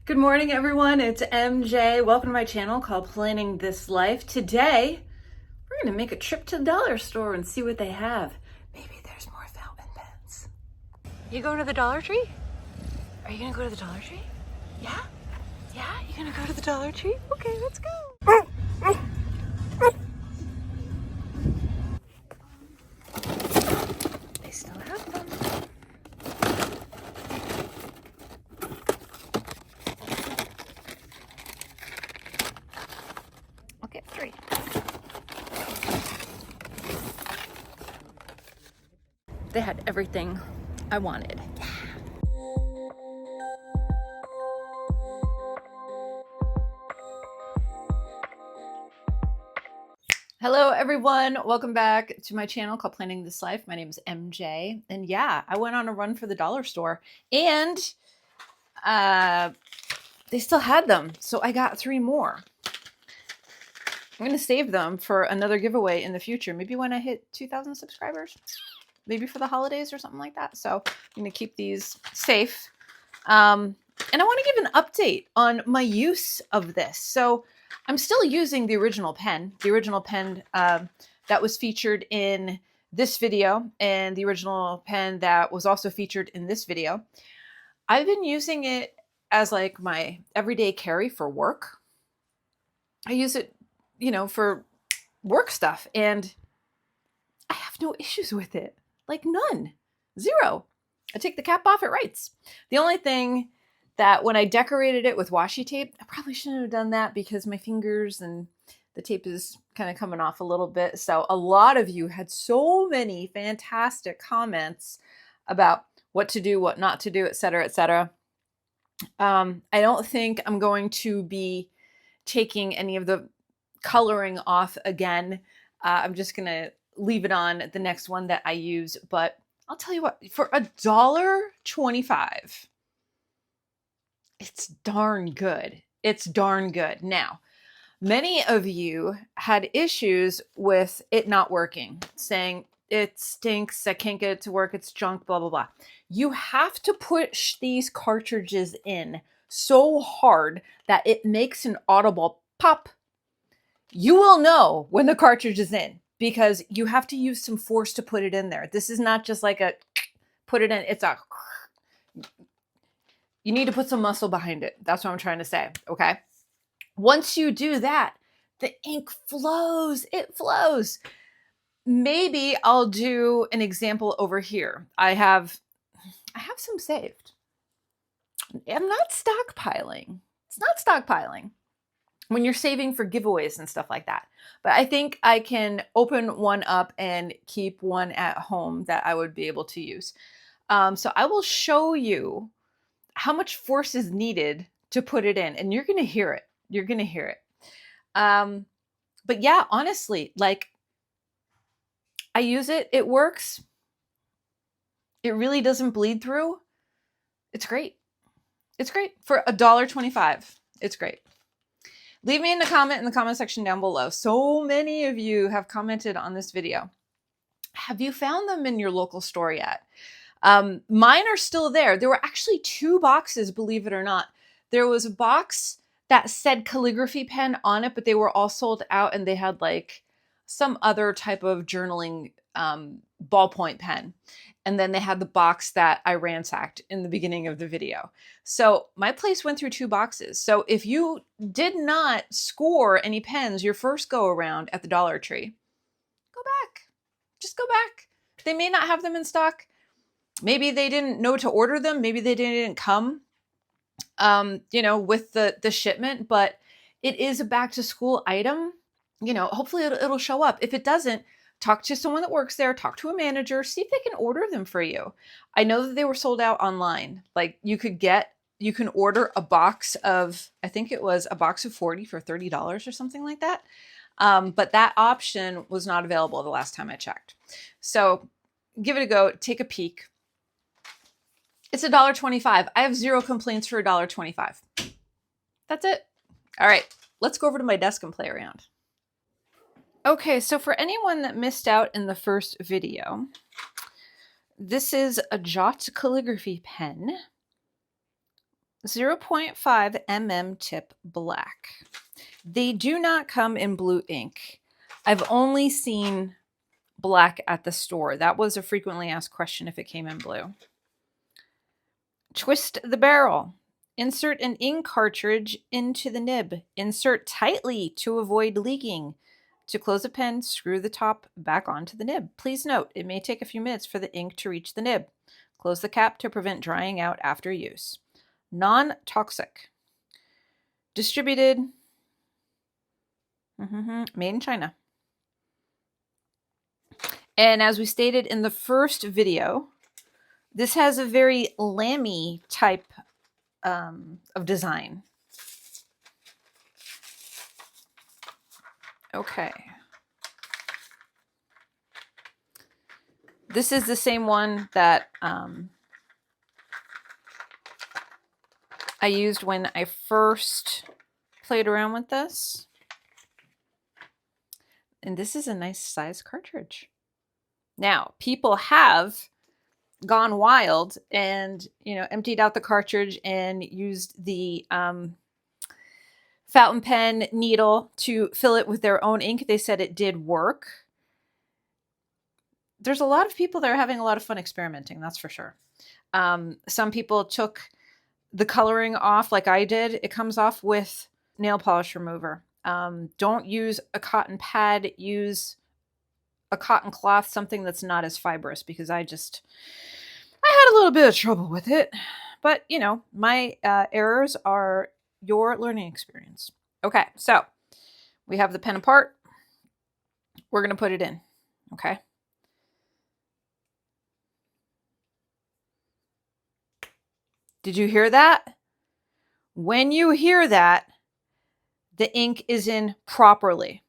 Good morning, everyone. It's MJ. Welcome to my channel called Planning This Life. Today, we're going to make a trip to the dollar store and see what they have. Maybe there's more fountain pens. You going to the Dollar Tree? Are you going to go to the Dollar Tree? Yeah? Yeah? You going to go to the Dollar Tree? Okay, let's go. They still have them. I'll get 3. They had everything I wanted. Yeah. Hello everyone, welcome back to my channel called Planning This Life. My name is MJ, and yeah, I went on a run for the dollar store, and they still had them, so I got 3 more. I'm gonna save them for another giveaway in the future, maybe when I hit 2,000 subscribers, maybe for the holidays or something like that. So I'm gonna keep these safe. And I want to give an update on my use of this. So I'm still using the original pen that was featured in this video, and the original pen that was also featured in this video. I've been using it as like my everyday carry for work. I use it, you know, for work stuff, and I have no issues with it. Like none. 0. I take the cap off, it writes. The only thing that when I decorated it with washi tape, I probably shouldn't have done that because my fingers and the tape is kind of coming off a little bit. So a lot of you had so many fantastic comments about what to do, what not to do, etc., etc. I don't think I'm going to be taking any of the coloring off again. I'm just going to leave it on the next one that I use. But I'll tell you what, for $1.25, it's darn good. It's darn good. Now, many of you had issues with it not working, saying it stinks, I can't get it to work, it's junk, blah, blah, blah. You have to push these cartridges in so hard that it makes an audible pop. You will know when the cartridge is in because you have to use some force to put it in there. This is not just like a put it in, it's a... You need to put some muscle behind it. That's what I'm trying to say, okay? Once you do that, the ink flows. It flows. Maybe I'll do an example over here. I have some saved. I'm not stockpiling. It's not stockpiling when you're saving for giveaways and stuff like that. But I think I can open one up and keep one at home that I would be able to use. So I will show you how much force is needed to put it in, and you're going to hear it. You're going to hear it. But yeah, honestly, like I use it. It works. It really doesn't bleed through. It's great. It's great for $1.25. It's great. Leave me a comment in the comment section down below. So many of you have commented on this video. Have you found them in your local store yet? Mine are still there. There were actually 2 boxes, believe it or not. There was a box that said calligraphy pen on it, but they were all sold out, and they had like some other type of journaling ballpoint pen. And then they had the box that I ransacked in the beginning of the video. So my place went through 2 boxes. So if you did not score any pens your first go around at the Dollar Tree, go back. Just go back. They may not have them in stock. Maybe they didn't know to order them. Maybe they didn't come, you know, with the shipment, but it is a back to school item. You know, hopefully it'll show up. If it doesn't, talk to someone that works there, talk to a manager, see if they can order them for you. I know that they were sold out online. Like you can order a box of, I think it was a box of 40 for $30 or something like that. But that option was not available the last time I checked. So give it a go, take a peek. It's $1.25. I have 0 complaints for $1.25. That's it. All right, let's go over to my desk and play around. Okay, so for anyone that missed out in the first video, this is a Jot calligraphy pen. 0.5 mm tip black. They do not come in blue ink. I've only seen black at the store. That was a frequently asked question if it came in blue. Twist the barrel. Insert an ink cartridge into the nib. Insert tightly to avoid leaking. To close a pen, screw the top back onto the nib. Please note, it may take a few minutes for the ink to reach the nib. Close the cap to prevent drying out after use. Non-toxic. Distributed. Made in China. And as we stated in the first video, this has a very Lamy type of design. Okay. This is the same one that I used when I first played around with this. And this is a nice size cartridge. Now, people have gone wild and, you know, emptied out the cartridge and used the fountain pen needle to fill it with their own ink. They said it did work. There's a lot of people that are having a lot of fun experimenting, that's for sure. Some people took the coloring off like I did. It comes off with nail polish remover. Don't use a cotton pad. Use a cotton cloth, something that's not as fibrous, because I had a little bit of trouble with it. But, you know, my errors are your learning experience. Okay, so we have the pen apart. We're going to put it in, okay? Did you hear that? When you hear that, the ink is in properly,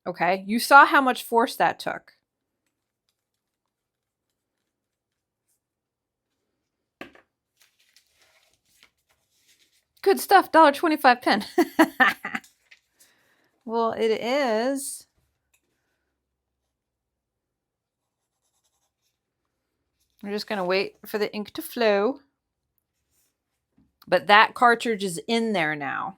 okay? You saw how much force that took. Good stuff, $1.25 pen. Well, it is. We're just going to wait for the ink to flow. But that cartridge is in there now.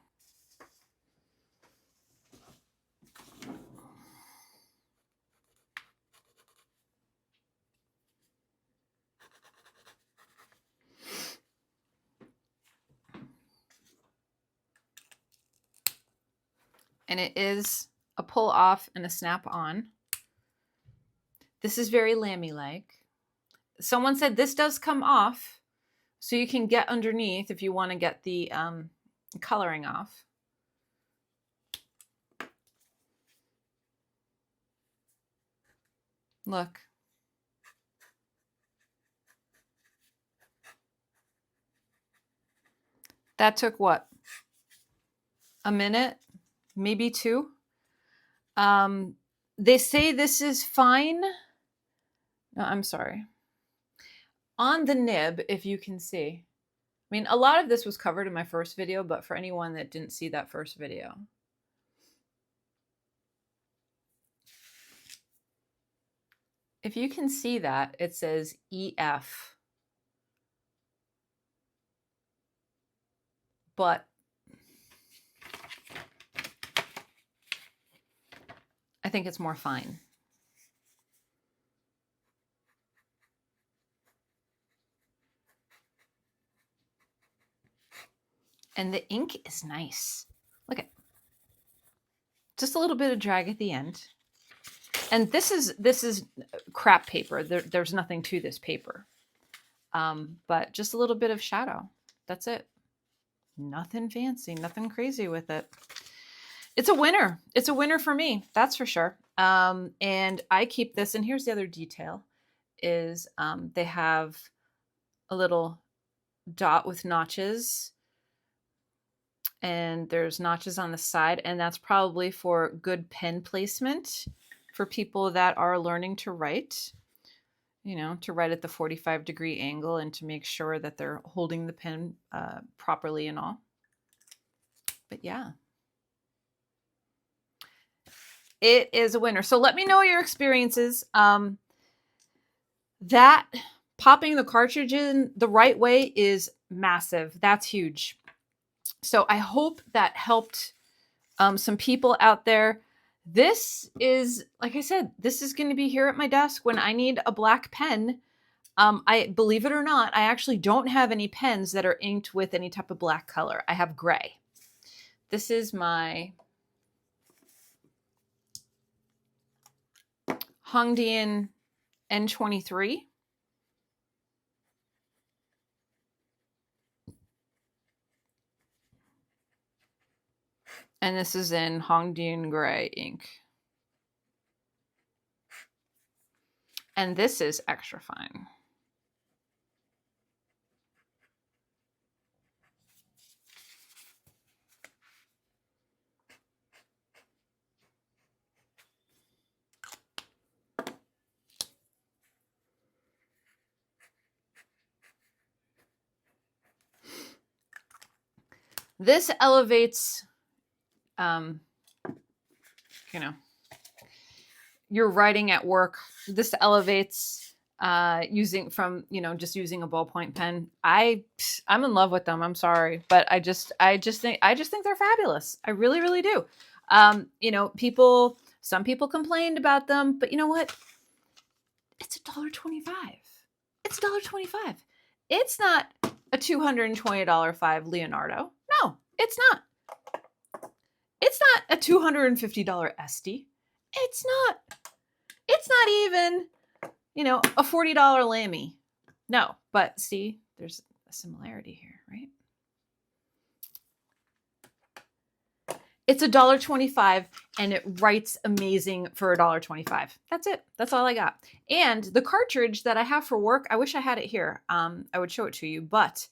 And it is a pull off and a snap on. This is very Lamy-like. Someone said this does come off, so you can get underneath if you want to get the coloring off. Look. That took what? A minute? Maybe 2. They say this is fine. No, I'm sorry. On the nib, if you can see. I mean, a lot of this was covered in my first video, but for anyone that didn't see that first video. If you can see that, it says EF. But I think it's more fine. And the ink is nice. Look at, just a little bit of drag at the end. And this is crap paper. There's nothing to this paper. But just a little bit of shadow. That's it. Nothing fancy, nothing crazy with it. It's a winner. It's a winner for me. That's for sure. And I keep this, and here's the other detail is they have a little dot with notches, and there's notches on the side, and that's probably for good pen placement for people that are learning to write, you know, to write at the 45-degree angle and to make sure that they're holding the pen properly and all. But yeah. It is a winner. So let me know your experiences. That popping the cartridge in the right way is massive. That's huge. So I hope that helped some people out there. This is, like I said, this is going to be here at my desk when I need a black pen. I believe it or not, I actually don't have any pens that are inked with any type of black color. I have gray. This is my Hongdian N23. And this is in Hongdian Gray ink. And this is extra fine. This elevates, you know, you're writing at work. This elevates using from, just using a ballpoint pen. I'm in love with them. I'm sorry, but I just think they're fabulous. I really, really do. Some people complained about them, but you know what? It's $1.25. It's $1.25. It's not a $220 5 Leonardo. No, it's not. It's not a $250 Estie. It's not even, a $40 Lamy. No, but see, there's a similarity here, right? It's $1.25 and it writes amazing for $1.25. That's it. That's all I got. And the cartridge that I have for work, I wish I had it here. I would show it to you, but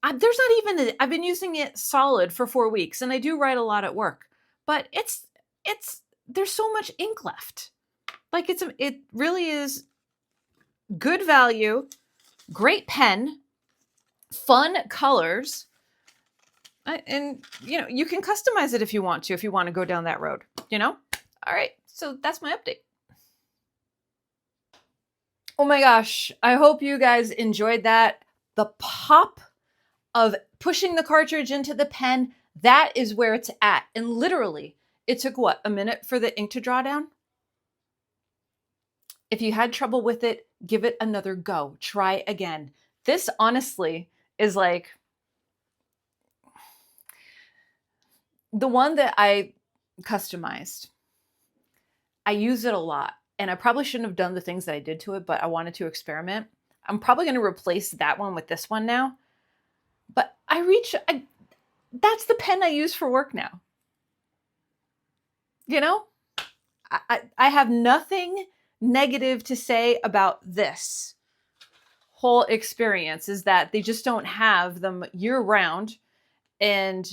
there's not even, I've been using it solid for 4 weeks and I do write a lot at work, but there's so much ink left. Like it really is good value, great pen, fun colors. And, you can customize it if you want to go down that road, All right. So that's my update. Oh my gosh. I hope you guys enjoyed that. The pop of pushing the cartridge into the pen, that is where it's at. And literally, it took a minute for the ink to draw down? If you had trouble with it, give it another go. Try again. This honestly is like the one that I customized. I use it a lot and I probably shouldn't have done the things that I did to it, but I wanted to experiment. I'm probably going to replace that one with this one now. But that's the pen I use for work now. I have nothing negative to say about this whole experience, is that they just don't have them year round and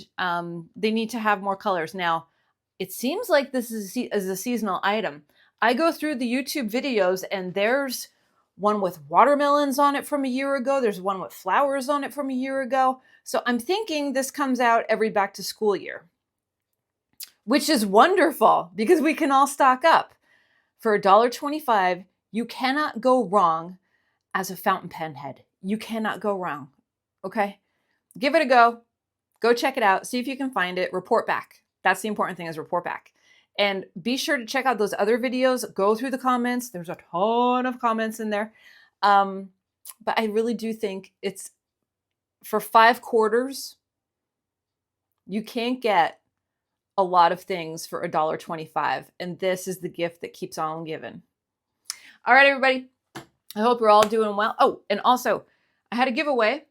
they need to have more colors. Now, it seems like this is a seasonal item. I go through the YouTube videos and there's one with watermelons on it from a year ago. There's one with flowers on it from a year ago. So I'm thinking this comes out every back to school year, which is wonderful because we can all stock up. For $1.25, you cannot go wrong as a fountain pen head. You cannot go wrong, okay? Give it a go. Go check it out. See if you can find it. Report back. That's the important thing, is report back. And be sure to check out those other videos. Go through the comments. There's a ton of comments in there. But I really do think it's, for 5 quarters, you can't get a lot of things for $1.25. And this is the gift that keeps on giving. All right, everybody. I hope you're all doing well. Oh, and also I had a giveaway,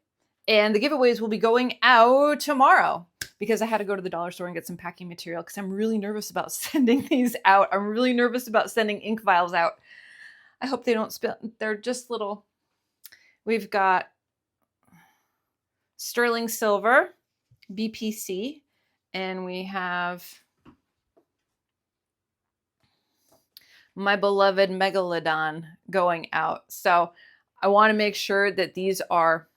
and the giveaways will be going out tomorrow because I had to go to the dollar store and get some packing material because I'm really nervous about sending these out. I'm really nervous about sending ink vials out. I hope they don't spill. They're just little. We've got sterling silver, BPC, and we have my beloved Megalodon going out. So I want to make sure that these are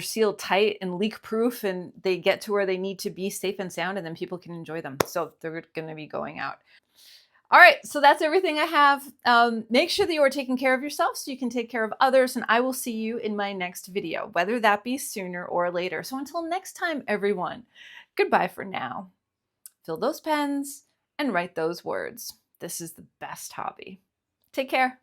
sealed tight and leak proof and they get to where they need to be safe and sound, and then people can enjoy them. So they're going to be going out. All right, so that's everything I have. Make sure that you are taking care of yourself so you can take care of others, and I will see you in my next video, whether that be sooner or later. So until next time, everyone, goodbye for now. Fill those pens and write those words. This is the best hobby. Take care.